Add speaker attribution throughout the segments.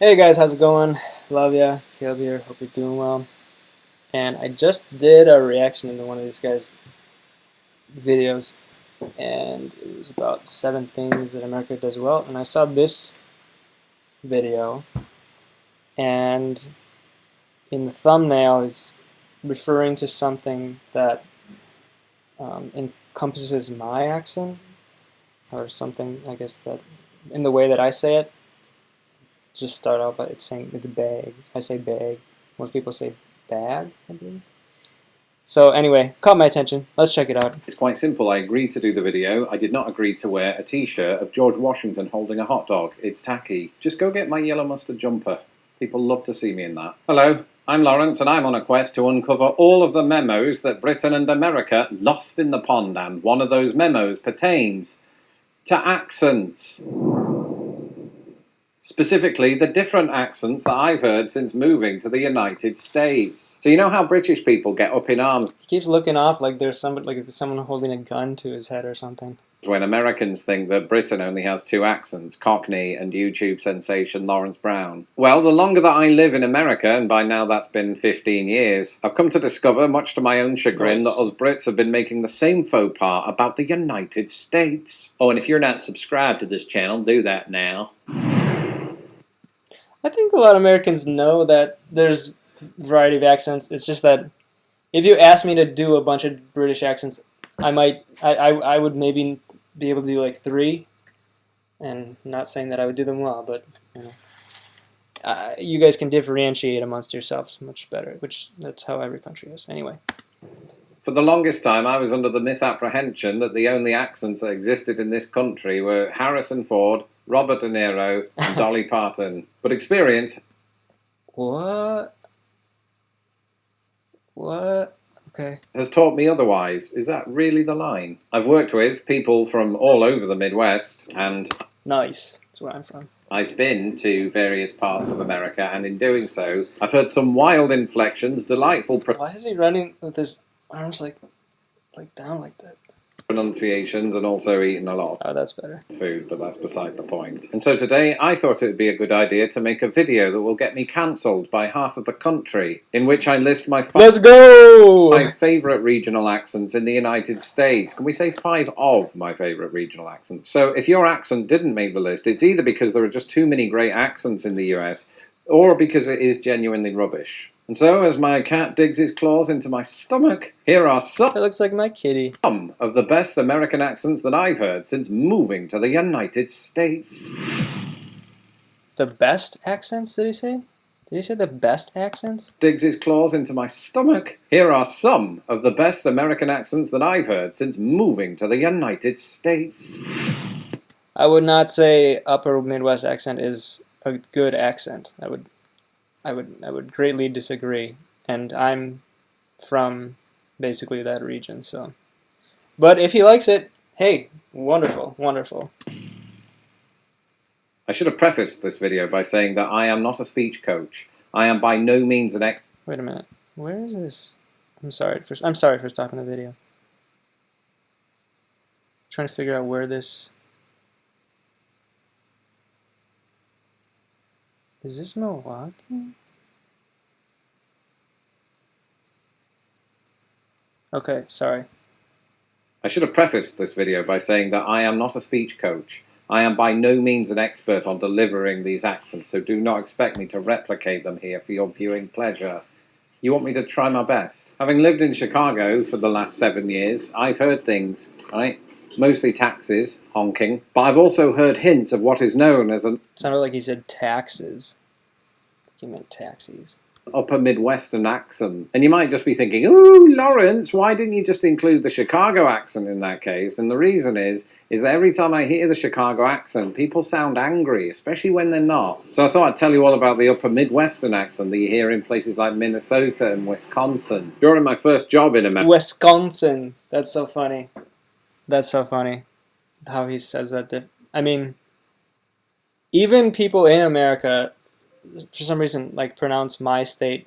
Speaker 1: Hey guys, how's it going? Love ya, Caleb here. Hope you're doing well. And I just did a reaction into one of these guys' videos, and it was about 7 things that America does well. And I saw this video, and in the thumbnail is referring to something that encompasses my accent, or something, I guess, that in the way that I say it. Just start out by it's saying it's bag. I say bag. Most people say bag, I believe. So anyway, caught my attention. Let's check it out.
Speaker 2: It's quite simple. I agreed to do the video. I did not agree to wear a t-shirt of George Washington holding a hot dog. It's tacky. Just go get my yellow mustard jumper. People love to see me in that. Hello, I'm Lawrence, and I'm on a quest to uncover all of the memos that Britain and America lost in the pond, and one of those memos pertains to accents. Specifically, the different accents that I've heard since moving to the United States. So you know how British people get up in arms
Speaker 1: He keeps looking off like there's somebody, like there's someone holding a gun to his head or something.
Speaker 2: when Americans think that Britain only has two accents, Cockney and YouTube sensation Lawrence Brown. Well, the longer that I live in America, and by now that's been 15 years, I've come to discover, much to my own chagrin, that us Brits have been making the same faux pas about the United States. Oh, and if you're not subscribed to this channel, do that now.
Speaker 1: I think a lot of Americans know that there's a variety of accents. It's just that if you ask me to do a bunch of British accents, I would maybe be able to do like 3, and not saying that I would do them well, but you know, you guys can differentiate amongst yourselves much better, which that's how every country is. Anyway.
Speaker 2: For the longest time, I was under the misapprehension that the only accents that existed in this country were Harrison Ford, Robert De Niro, and Dolly Parton. But experience...
Speaker 1: What? Okay.
Speaker 2: ...has taught me otherwise. Is that really the line? I've worked with people from all over the Midwest, and...
Speaker 1: Nice. That's where I'm from.
Speaker 2: I've been to various parts of America, and in doing so, I've heard some wild inflections, delightful...
Speaker 1: Why is he running with his arms like down like that?
Speaker 2: ...pronunciations, and also eaten a lot
Speaker 1: Oh, that's better.
Speaker 2: of food, but that's beside the point. And so today I thought it would be a good idea to make a video that will get me cancelled by half of the country, in which I list my
Speaker 1: Let's go!
Speaker 2: 5 favourite regional accents in the United States. Can we say 5 of my favourite regional accents? So if your accent didn't make the list, it's either because there are just too many great accents in the US, or because it is genuinely rubbish. And so, as my cat digs his claws into my stomach, here are some
Speaker 1: That looks like my kitty.
Speaker 2: of the best American accents that I've heard since moving to the United States.
Speaker 1: The best accents, did he say? Did he say the best accents?
Speaker 2: Digs his claws into my stomach. Here are some of the best American accents that I've heard since moving to the United States.
Speaker 1: I would not say upper Midwest accent is a good accent. I would greatly disagree. And I'm from basically that region, so. But if he likes it, hey, wonderful, wonderful.
Speaker 2: I should have prefaced this video by saying that I am not a speech coach. I am by no means an
Speaker 1: Wait a minute. Where is this? I'm sorry for stopping the video. Trying to figure out where this. Is this Milwaukee? Okay, sorry.
Speaker 2: I should have prefaced this video by saying that I am not a speech coach. I am by no means an expert on delivering these accents, so do not expect me to replicate them here for your viewing pleasure. You want me to try my best. Having lived in Chicago for the last 7 years, I've heard things, right? Mostly taxis, honking, but I've also heard hints of what is known as an
Speaker 1: Sounded like he said taxes. I think he meant taxis.
Speaker 2: upper Midwestern accent. And you might just be thinking, ooh, Lawrence, why didn't you just include the Chicago accent in that case? And the reason is that every time I hear the Chicago accent, people sound angry, especially when they're not. So I thought I'd tell you all about the upper Midwestern accent that you hear in places like Minnesota and Wisconsin. During my first job in America...
Speaker 1: Wisconsin. That's so funny. That's so funny. How he says that. I mean, even people in America, for some reason, like pronounce my state,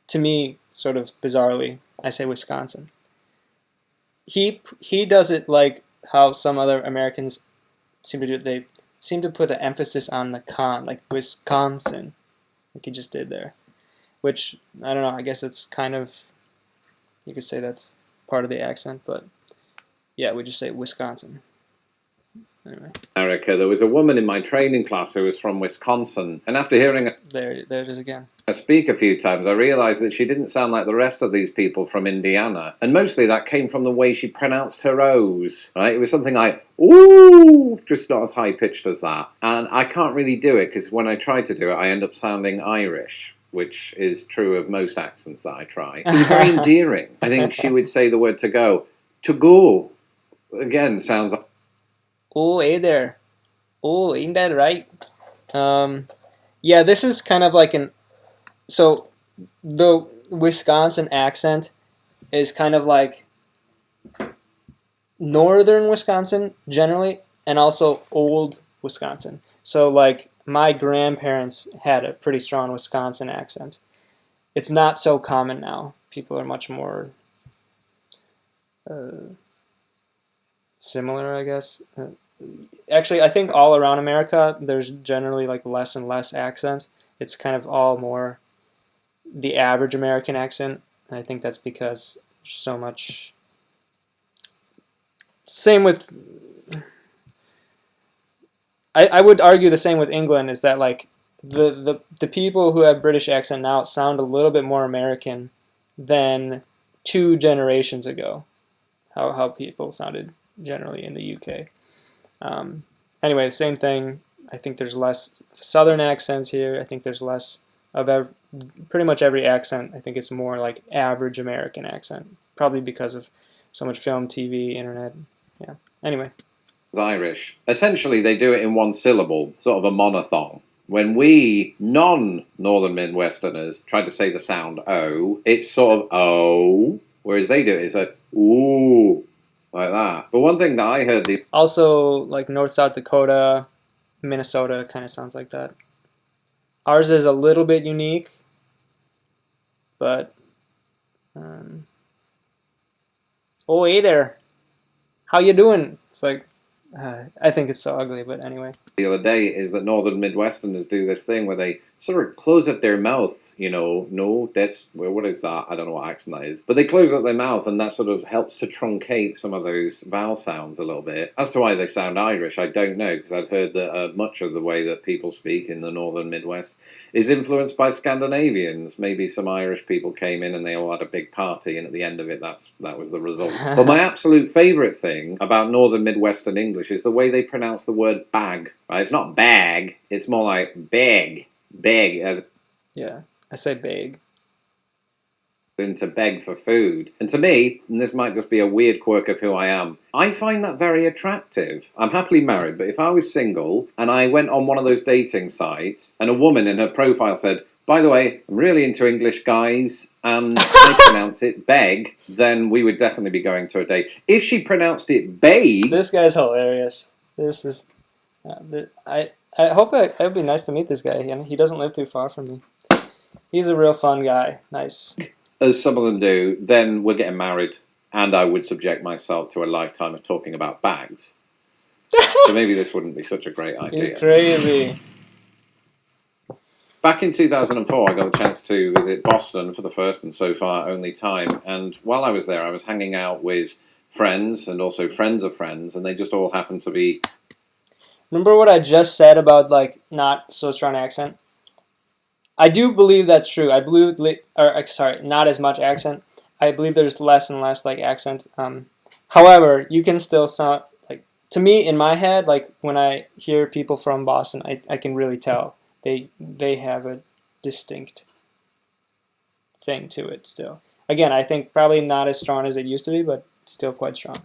Speaker 1: to me, sort of bizarrely. I say Wisconsin. He does it like how some other Americans seem to do it. They seem to put an emphasis on the con, like Wisconsin, like he just did there. Which, I don't know, I guess it's kind of, you could say that's part of the accent, but yeah, we just say Wisconsin. Anyway.
Speaker 2: America, there was a woman in my training class who was from Wisconsin, and after hearing
Speaker 1: there it is again.
Speaker 2: her speak a few times, I realized that she didn't sound like the rest of these people from Indiana, and mostly that came from the way she pronounced her O's, right? It was something like, ooh, just not as high-pitched as that, and I can't really do it, because when I try to do it, I end up sounding Irish, which is true of most accents that I try. It was very endearing. I think she would say the word to go. To go, again, sounds...
Speaker 1: Oh, hey there. Oh, ain't that right? Yeah, this is kind of like so the Wisconsin accent is kind of like northern Wisconsin generally, and also old Wisconsin. So like my grandparents had a pretty strong Wisconsin accent. It's not so common now. People are much more similar, I guess. Actually, I think all around America, there's generally like less and less accents. It's kind of all more the average American accent. And I think that's because there's so much. Same with. I would argue the same with England is that like the people who have British accent now sound a little bit more American than 2 generations ago. How people sounded generally in the UK. Anyway, same thing. I think there's less Southern accents here. I think there's less of pretty much every accent. I think it's more like average American accent, probably because of so much film, TV, internet. Yeah. Anyway.
Speaker 2: Irish. Essentially, they do it in one syllable, sort of a monophthong. When we non-Northern Midwesterners try to say the sound O, it's sort of O, whereas they do it as a ooh. Like that. But one thing that I heard...
Speaker 1: Also, like North South Dakota, Minnesota kind of sounds like that. Ours is a little bit unique, but... oh, hey there. How you doing? It's like... I think it's so ugly, but anyway.
Speaker 2: The other day is that Northern Midwesterners do this thing where they sort of close up their mouth, you know, no, that's, well, what is that? I don't know what accent that is. But they close up their mouth and that sort of helps to truncate some of those vowel sounds a little bit. As to why they sound Irish, I don't know, because I've heard that much of the way that people speak in the Northern Midwest is influenced by Scandinavians. Maybe some Irish people came in and they all had a big party, and at the end of it, that was the result. But my absolute favourite thing about Northern Midwestern English is the way they pronounce the word bag. Right? It's not bag, it's more like beg. Beg as...
Speaker 1: Yeah, I say beg.
Speaker 2: Than to beg for food. And to me, and this might just be a weird quirk of who I am, I find that very attractive. I'm happily married, but if I was single and I went on one of those dating sites and a woman in her profile said, by the way, I'm really into English guys and I pronounce it beg, then we would definitely be going to a date. If she pronounced it beg...
Speaker 1: This guy's hilarious. This is... I hope it would be nice to meet this guy. He doesn't live too far from me. He's a real fun guy. Nice.
Speaker 2: As some of them do, then we're getting married, and I would subject myself to a lifetime of talking about bags. So maybe this wouldn't be such a great idea.
Speaker 1: He's crazy.
Speaker 2: Back in 2004, I got a chance to visit Boston for the first and so far only time, and while I was there, I was hanging out with friends and also friends of friends, and they just all happened to be...
Speaker 1: Remember what I just said about like not so strong accent? I do believe that's true. I believe, not as much accent. I believe there's less and less like accent. However, you can still sound like, to me in my head, like when I hear people from Boston, I can really tell they have a distinct thing to it still. Again, I think probably not as strong as it used to be, but still quite strong.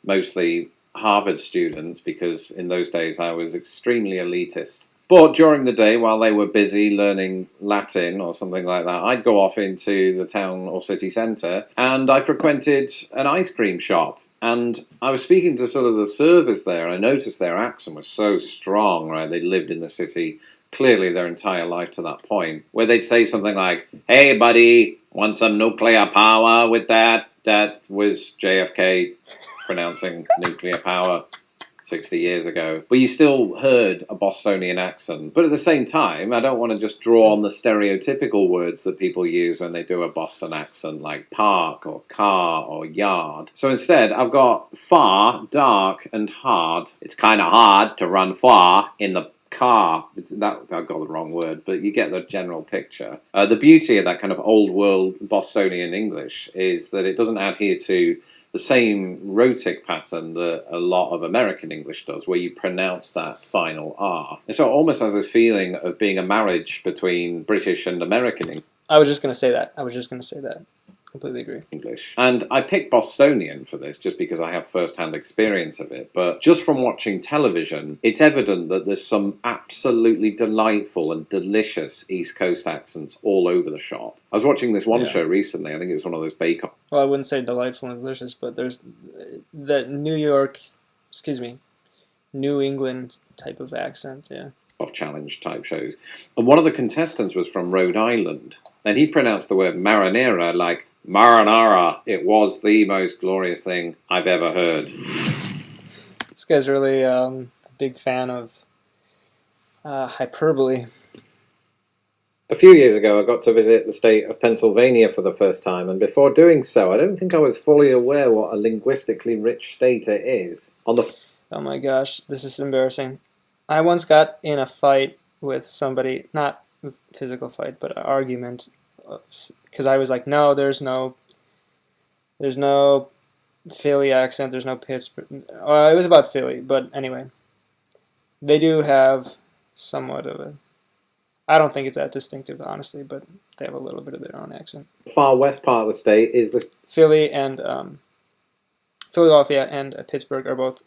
Speaker 2: Mostly Harvard students, because in those days I was extremely elitist. But during the day, while they were busy learning Latin or something like that, I'd go off into the town or city centre and I frequented an ice cream shop. And I was speaking to sort of the servers there, and I noticed their accent was so strong, right? They'd lived in the city clearly their entire life to that point, where they'd say something like, hey, buddy, want some nuclear power with that? That was JFK pronouncing nuclear power. 60 years ago, but you still heard a Bostonian accent. But at the same time, I don't want to just draw on the stereotypical words that people use when they do a Boston accent, like park or car or yard. So instead, I've got far, dark, and hard. It's kind of hard to run far in the car. I've got the wrong word, but you get the general picture. The beauty of that kind of old world Bostonian English is that it doesn't adhere to the same rhotic pattern that a lot of American English does, where you pronounce that final R. And so it almost has this feeling of being a marriage between British and American English.
Speaker 1: I was just going to say that. Completely agree.
Speaker 2: English. And I picked Bostonian for this just because I have first-hand experience of it, but just from watching television, it's evident that there's some absolutely delightful and delicious East Coast accents all over the shop. I was watching this one show recently, I think it was one of those bake-off.
Speaker 1: Well, I wouldn't say delightful and delicious, but there's that New England type of accent, yeah.
Speaker 2: Of challenge type shows. And one of the contestants was from Rhode Island, and he pronounced the word marinara like marinara. It was the most glorious thing I've ever heard.
Speaker 1: This guy's really a big fan of hyperbole.
Speaker 2: A few years ago, I got to visit the state of Pennsylvania for the first time, and before doing so, I don't think I was fully aware what a linguistically rich state it is.
Speaker 1: Oh my gosh, this is embarrassing. I once got in a fight with somebody, not a physical fight, but an argument, because I was like, no, there's no Philly accent, there's no Pittsburgh. It was about Philly, but anyway, they do have somewhat of a, I don't think it's that distinctive, honestly, but they have a little bit of their own accent.
Speaker 2: The far west part of the state is the
Speaker 1: Philly and Philadelphia and Pittsburgh are both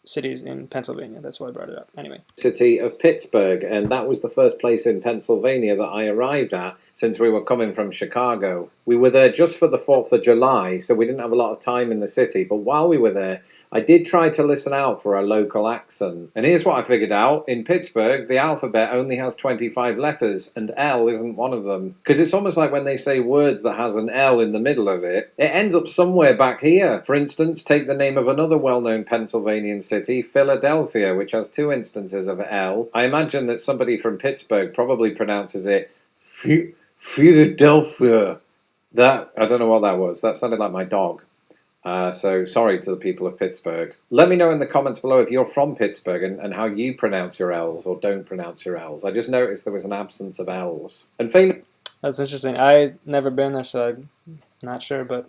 Speaker 1: cities in Pennsylvania. That's why I brought it up. Anyway.
Speaker 2: City of Pittsburgh, and that was the first place in Pennsylvania that I arrived at since we were coming from Chicago. We were there just for the 4th of July, so we didn't have a lot of time in the city, but while we were there, I did try to listen out for a local accent. And here's what I figured out. In Pittsburgh, the alphabet only has 25 letters, and L isn't one of them. Because it's almost like when they say words that has an L in the middle of it, it ends up somewhere back here. For instance, take the name of another well-known Pennsylvanian city, Philadelphia, which has 2 instances of L. I imagine that somebody from Pittsburgh probably pronounces it Philadelphia. That, I don't know what that was. That sounded like my dog. So sorry to the people of Pittsburgh. Let me know in the comments below if you're from Pittsburgh and how you pronounce your L's or don't pronounce your L's. I just noticed there was an absence of L's. And
Speaker 1: that's interesting. I've never been there, so I'm not sure, but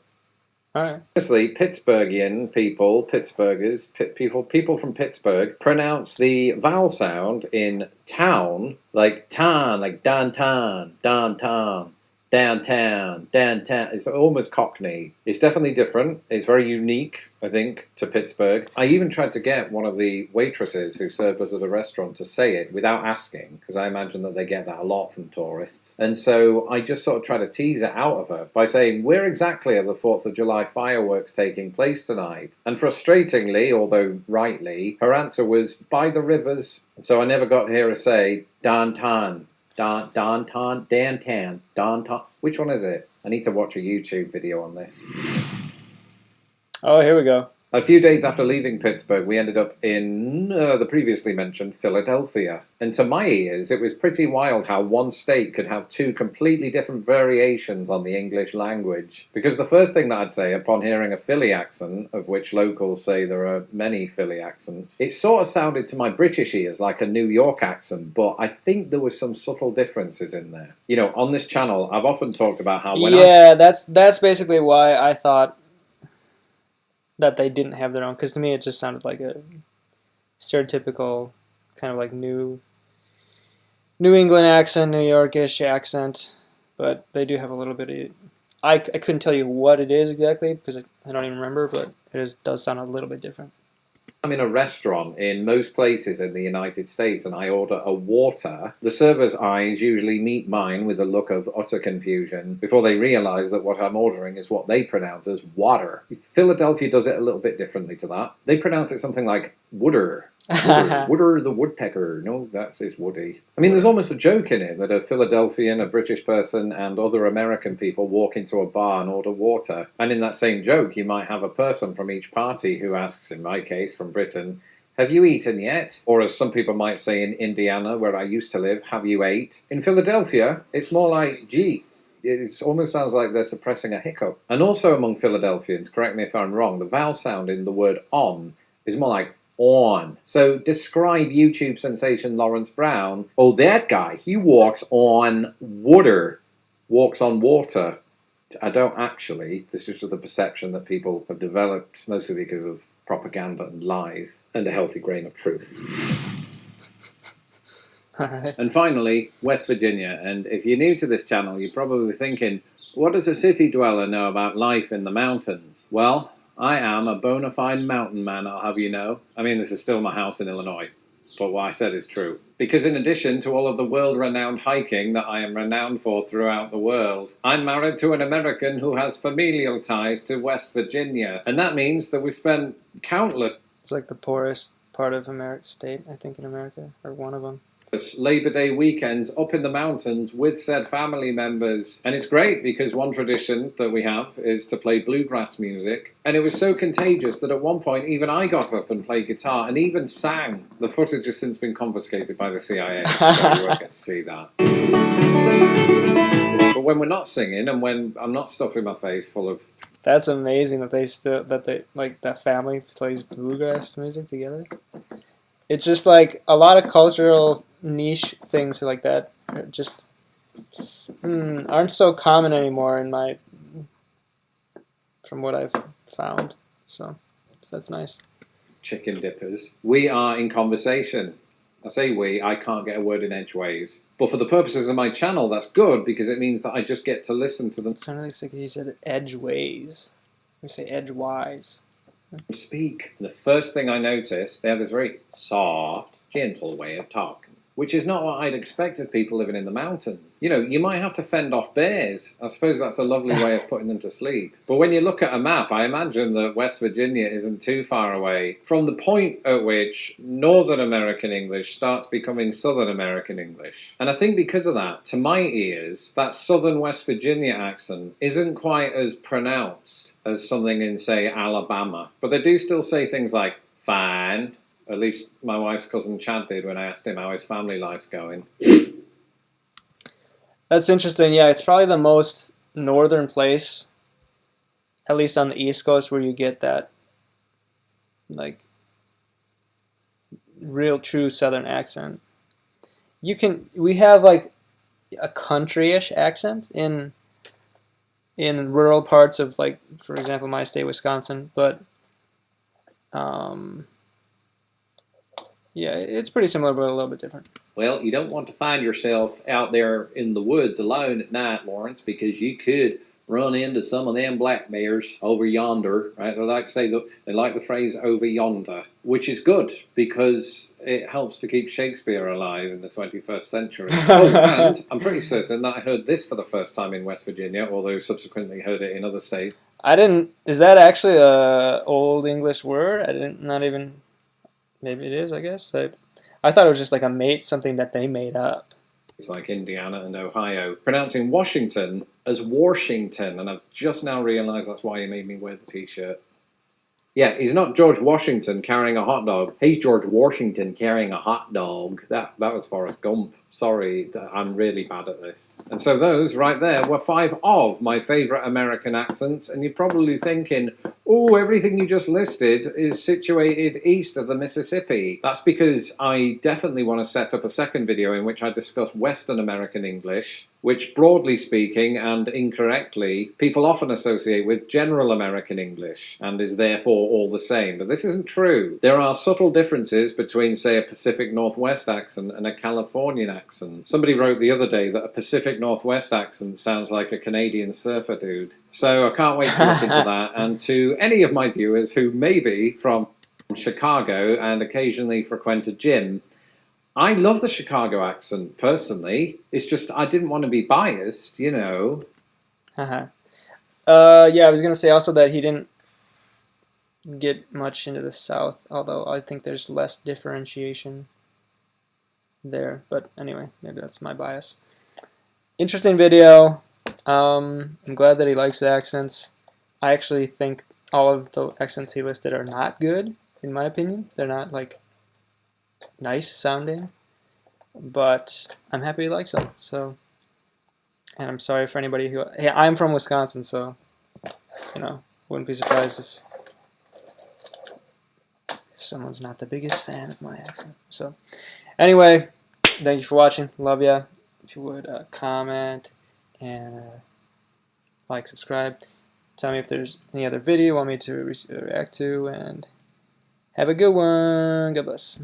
Speaker 1: alright.
Speaker 2: Honestly, Pittsburghian people, Pittsburghers, people from Pittsburgh pronounce the vowel sound in town like tan, like downtown, downtown. Downtown. It's almost Cockney. It's definitely different. It's very unique, I think, to Pittsburgh. I even tried to get one of the waitresses who served us at a restaurant to say it without asking, because I imagine that they get that a lot from tourists. And so I just sort of tried to tease it out of her by saying, where exactly are the 4th of July fireworks taking place tonight? And frustratingly, although rightly, her answer was, by the rivers. So I never got to hear her say, downtown. Downtown. Which one is it? I need to watch a YouTube video on this.
Speaker 1: Oh, here we go.
Speaker 2: A few days after leaving Pittsburgh, we ended up in the previously mentioned Philadelphia. And to my ears, it was pretty wild how one state could have 2 completely different variations on the English language. Because the first thing that I'd say upon hearing a Philly accent, of which locals say there are many Philly accents, it sort of sounded to my British ears like a New York accent, but I think there was some subtle differences in there. You know, on this channel, I've often talked about how
Speaker 1: that's basically why I thought that they didn't have their own, because to me it just sounded like a stereotypical kind of like New England accent, New Yorkish accent, but they do have a little bit of, I couldn't tell you what it is exactly because I don't even remember, but does sound a little bit different.
Speaker 2: I'm in a restaurant in most places in the United States and I order a water, the server's eyes usually meet mine with a look of utter confusion before they realize that what I'm ordering is what they pronounce as water. Philadelphia does it a little bit differently to that. They pronounce it something like wooder. Wooder the woodpecker. No, that's his Woody. I mean, there's almost a joke in it that a Philadelphian, a British person, and other American people walk into a bar and order water. And in that same joke, you might have a person from each party who asks, in my case, from Britain, Have you eaten yet? Or as some people might say in Indiana, where I used to live, have you ate? In Philadelphia, it's more like, gee. It almost sounds like they're suppressing a hiccup. And also among Philadelphians, correct me if I'm wrong, the vowel sound in the word on is more like on. So describe YouTube sensation Lawrence Brown. Oh, that guy, he walks on water. Walks on water. I don't actually. This is just the perception that people have developed, mostly because of propaganda and lies, and a healthy grain of truth.
Speaker 1: All right.
Speaker 2: And finally, West Virginia. And if you're new to this channel, you're probably thinking, what does a city dweller know about life in the mountains? Well, I am a bona fide mountain man, I'll have you know. I mean, this is still my house in Illinois, but what I said is true. Because in addition to all of the world-renowned hiking that I am renowned for throughout the world, I'm married to an American who has familial ties to West Virginia. And that means that we spent countless...
Speaker 1: It's like the poorest part of state, I think, in America, or one of them.
Speaker 2: Labor Day weekends up in the mountains with said family members. And it's great because one tradition that we have is to play bluegrass music. And it was so contagious that at one point even I got up and played guitar and even sang. The footage has since been confiscated by the CIA, so you won't get to see that. But when we're not singing and when I'm not stuffing my face full of...
Speaker 1: That's amazing that that family plays bluegrass music together. It's just like a lot of cultural niche things like that are just aren't so common anymore from what I've found. So that's nice.
Speaker 2: Chicken dippers. We are in conversation. I say we, I can't get a word in edgeways. But for the purposes of my channel, that's good because it means that I just get to listen to them.
Speaker 1: It sounded like he said edgeways. We say edgewise.
Speaker 2: Speak. The first thing I noticed, they have this very soft, gentle way of talking, which is not what I'd expect of people living in the mountains. You know, you might have to fend off bears. I suppose that's a lovely way of putting them to sleep. But when you look at a map, I imagine that West Virginia isn't too far away from the point at which Northern American English starts becoming Southern American English. And I think because of that, to my ears, that Southern West Virginia accent isn't quite as pronounced as something in, say, Alabama. But they do still say things like, fine. At least my wife's cousin Chad did when I asked him how his family life's going.
Speaker 1: That's interesting. Yeah, it's probably the most northern place, at least on the East Coast, where you get that, like, real true Southern accent. We have, like, a country-ish accent in rural parts of, like, for example, my state, Wisconsin, but yeah, it's pretty similar, but a little bit different.
Speaker 2: Well, you don't want to find yourself out there in the woods alone at night, Lawrence, because you could run into some of them black bears over yonder, right? They like to say they like the phrase over yonder, which is good because it helps to keep Shakespeare alive in the 21st century. Oh, and I'm pretty certain that I heard this for the first time in West Virginia, although subsequently heard it in other states.
Speaker 1: Is that actually a Old English word? Not even, maybe it is, I guess. I thought it was just like something that they made up.
Speaker 2: It's like Indiana and Ohio, pronouncing Washington as Warshington, and I've just now realised that's why he made me wear the t-shirt. Yeah, he's not George Washington carrying a hot dog. He's George Washington carrying a hot dog. That was Forrest Gump. Sorry, I'm really bad at this. And so those right there were 5 of my favourite American accents, and you're probably thinking, oh, everything you just listed is situated east of the Mississippi. That's because I definitely want to set up a second video in which I discuss Western American English, which broadly speaking and incorrectly, people often associate with General American English, and is therefore all the same. But this isn't true. There are subtle differences between, say, a Pacific Northwest accent and a Californian accent. Somebody wrote the other day that a Pacific Northwest accent sounds like a Canadian surfer dude. So I can't wait to look into that. And to any of my viewers who may be from Chicago and occasionally frequent a gym, I love the Chicago accent, personally. It's just, I didn't want to be biased, you know.
Speaker 1: Yeah, I was going to say also that he didn't get much into the South, although I think there's less differentiation there. But anyway, maybe that's my bias. Interesting video. I'm glad that he likes the accents. I actually think all of the accents he listed are not good, in my opinion. They're not, like, nice sounding, but I'm happy he likes them. So, and I'm sorry for anybody who. Hey, I'm from Wisconsin, so wouldn't be surprised if someone's not the biggest fan of my accent. So, anyway, thank you for watching. Love ya. If you would comment and like, subscribe. Tell me if there's any other video you want me to react to, and have a good one. God bless.